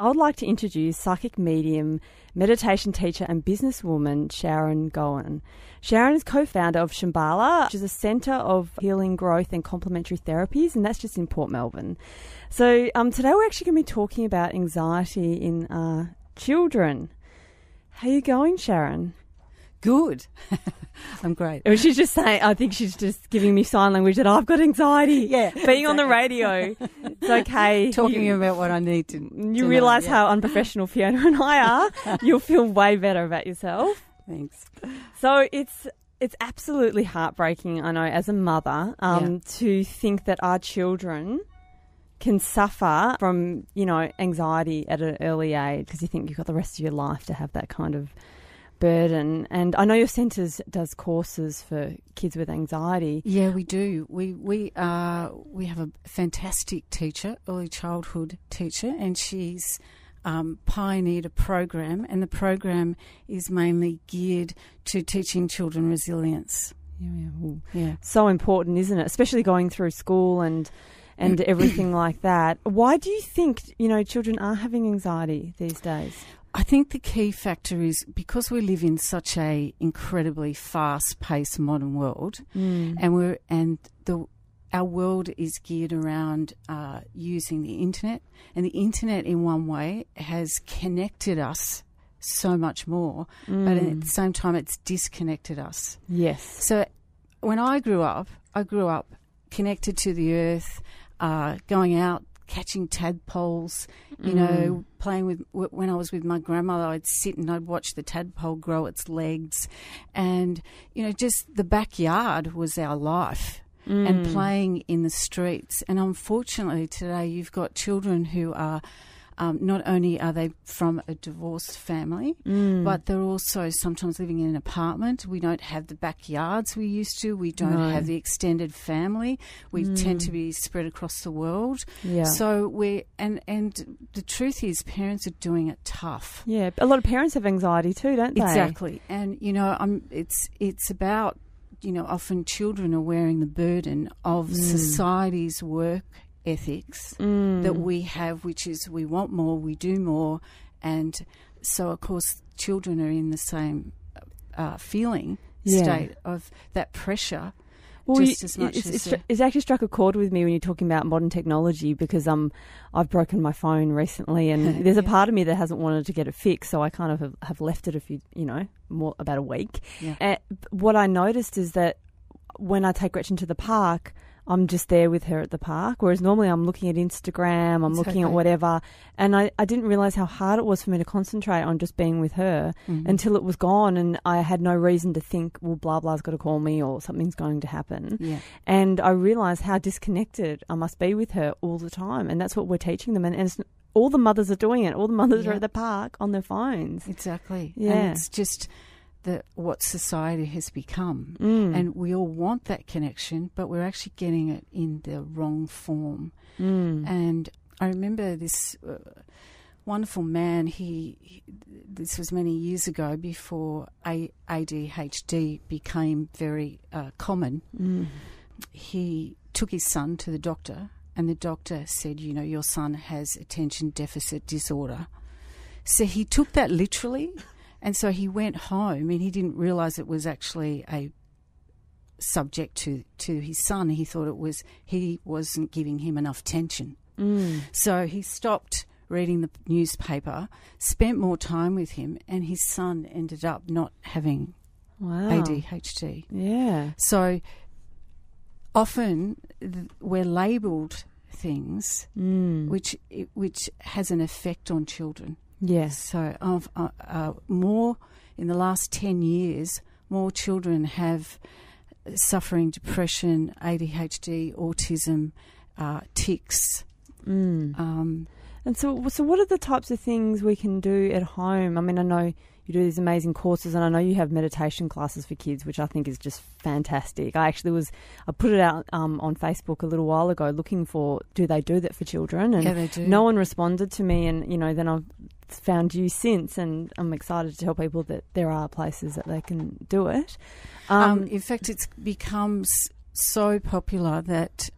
I would like to introduce psychic medium, meditation teacher and businesswoman Sharon Goen. Sharon is co-founder of Shambhala, which is a centre of healing, growth and complementary therapies, and that's just in Port Melbourne. So today we're actually going to be talking about anxiety in children. How are you going, Sharon? Good. I'm great. She's just saying, I think she's just giving me sign language that I've got anxiety. Yeah. Being on the radio. It's okay. Talking about what I need to You realise how unprofessional Fiona and I are. You'll feel way better about yourself. Thanks. So it's absolutely heartbreaking, I know, as a mother, to think that our children can suffer from, anxiety at an early age, because you think you've got the rest of your life to have that kind of burden. And I know your centre does courses for kids with anxiety. Yeah, we do. We have a fantastic teacher, early childhood teacher, and she's pioneered a program, and the program is mainly geared to teaching children resilience. Yeah. So important, isn't it? Especially going through school and everything like that. Why do you think, children are having anxiety these days? I think the key factor is because we live in such a incredibly fast-paced modern world, and our world is geared around using the internet, and the internet in one way has connected us so much more, but at the same time it's disconnected us. Yes. So when I grew up connected to the earth, going out, catching tadpoles, playing with. When I was with my grandmother, I'd sit and I'd watch the tadpole grow its legs, and just the backyard was our life, and playing in the streets. And unfortunately, today you've got children who are not only are they from a divorced family, but they're also sometimes living in an apartment. We don't have the backyards we used to. We don't have the extended family. We tend to be spread across the world. Yeah. So and the truth is, parents are doing it tough. Yeah, a lot of parents have anxiety too, don't they? Exactly. And it's about often children are wearing the burden of society's work ethics that we have, which is we want more, we do more, and so of course children are in the same feeling state of that pressure. As much it's actually struck a chord with me when you're talking about modern technology, because I've broken my phone recently, and there's a part of me that hasn't wanted to get it fixed, so I kind of have left it about a week. Yeah. And what I noticed is that when I take Gretchen to the park, I'm just there with her at the park, whereas normally I'm looking at Instagram, I'm looking at whatever, and I didn't realise how hard it was for me to concentrate on just being with her until it was gone, and I had no reason to think, well, blah, blah's got to call me or something's going to happen. Yeah. And I realised how disconnected I must be with her all the time, and that's what we're teaching them, and it's, all the mothers are doing it. All the mothers are at the park on their phones. Exactly. Yeah. And it's just what society has become. And we all want that connection, but we're actually getting it in the wrong form. And I remember this wonderful man, this was many years ago before ADHD became very common. He took his son to the doctor, and the doctor said, your son has attention deficit disorder. So he took that literally. And so he went home, and he didn't realise it was actually a subject to his son. He thought he wasn't giving him enough attention. So he stopped reading the newspaper, spent more time with him, and his son ended up not having ADHD. Yeah. So often we're labelled things which has an effect on children. Yes. So more in the last 10 years, more children have suffering depression, ADHD, autism, tics. And so what are the types of things we can do at home? I mean, I know you do these amazing courses, and I know you have meditation classes for kids, which I think is just fantastic. I put it out on Facebook a little while ago looking for, do they do that for children? And they do. No one responded to me, and, then I've found you since, and I'm excited to tell people that there are places that they can do it. In fact, it's become so popular that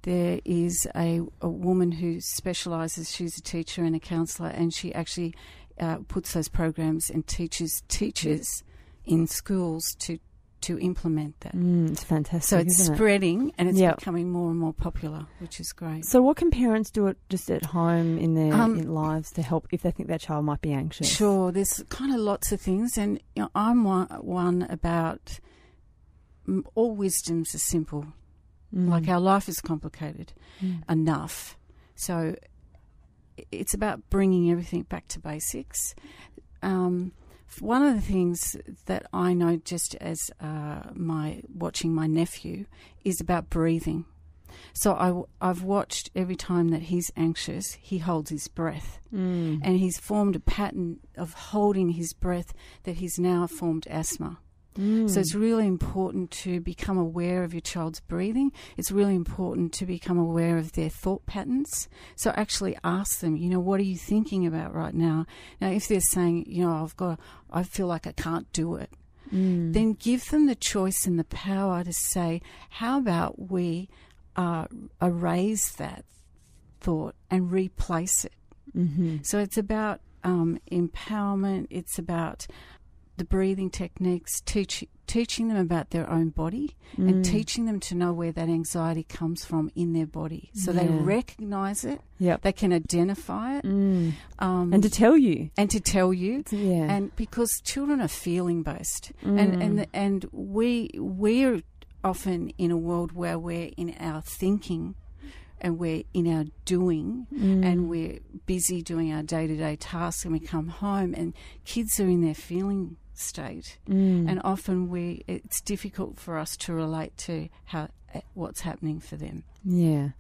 there is a woman who specialises. She's a teacher and a counsellor, and she actually puts those programs and teaches teachers in schools to implement that. It's fantastic. So it's isn't spreading, and it's Yep. becoming more and more popular, which is great. So what can parents do just at home in their lives to help if they think their child might be anxious? Sure, there's kind of lots of things, and I'm one about all wisdoms are simple. Like our life is complicated enough. So it's about bringing everything back to basics. One of the things that I know just as watching my nephew is about breathing. So I've watched every time that he's anxious, he holds his breath. And he's formed a pattern of holding his breath that he's now formed asthma. So it's really important to become aware of your child's breathing. It's really important to become aware of their thought patterns. So actually ask them, what are you thinking about right now? Now, if they're saying, I feel like I can't do it, then give them the choice and the power to say, how about we erase that thought and replace it? So it's about empowerment. It's about the breathing techniques, teaching them about their own body and teaching them to know where that anxiety comes from in their body. So they recognise it, they can identify it. And to tell you. And because children are feeling based. And we're often in a world where we're in our thinking and we're in our doing and we're busy doing our day-to-day tasks, and we come home and kids are in their feeling state, and often it's difficult for us to relate to what's happening for them. Yeah,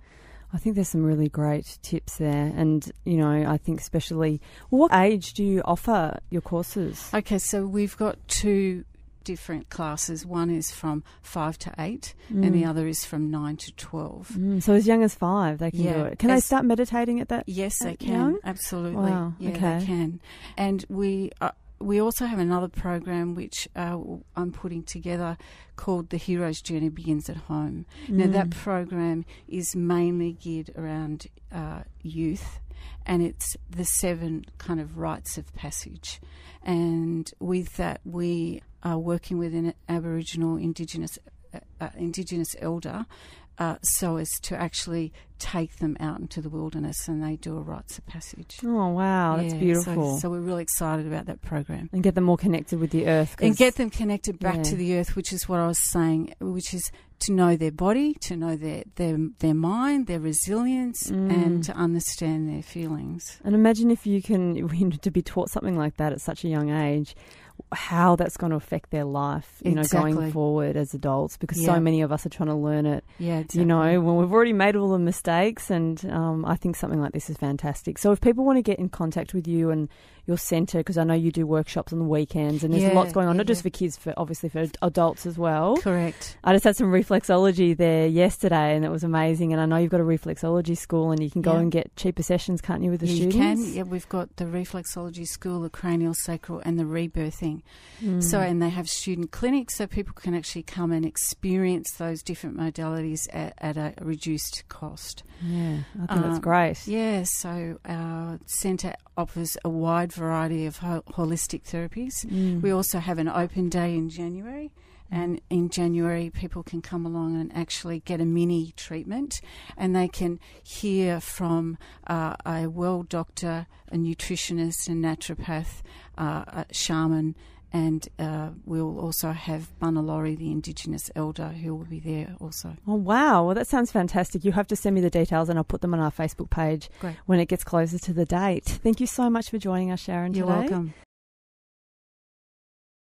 I think there's some really great tips there, and I think especially, what age do you offer your courses? Okay, so we've got two different classes. One is from 5 to 8 and the other is from 9 to 12. So as young as 5 they can do it. Can they start meditating at that? Yes, they can. Young? Absolutely. Wow. Yeah, okay. They can. And we also have another program which I'm putting together called The Hero's Journey Begins at Home. Now that program is mainly geared around youth, and it's the 7 kind of rites of passage. And with that, we are working with an Aboriginal Indigenous elder so as to actually take them out into the wilderness, and they do a rites of passage. Oh, wow, that's beautiful. So we're really excited about that program. And get them more connected with the earth. And get them connected back to the earth, which is what I was saying, which is to know their body, to know their mind, their resilience, and to understand their feelings. And imagine if you can, to be taught something like that at such a young age, how that's going to affect their life, going forward as adults, because so many of us are trying to learn it, when we've already made all the mistakes. And I think something like this is fantastic. So if people want to get in contact with you and your centre, because I know you do workshops on the weekends, and there's lots going on, not just for kids, for obviously for adults as well. Correct. I just had some reflexology there yesterday, and it was amazing. And I know you've got a reflexology school, and you can go and get cheaper sessions, can't you, with the students? You can. Yeah, we've got the reflexology school, the cranial sacral, and the rebirthing. So, and they have student clinics, so people can actually come and experience those different modalities at a reduced cost. Yeah, I think that's great. Yeah, so our centre offers a wide variety of holistic therapies. We also have an open day in January. And in January, people can come along and actually get a mini treatment, and they can hear from a well doctor, a nutritionist, a naturopath, a shaman, and we'll also have Bunalori, the Indigenous elder, who will be there also. Oh, wow. Well, that sounds fantastic. You have to send me the details and I'll put them on our Facebook page when it gets closer to the date. Thank you so much for joining us, Sharon, today. You're welcome.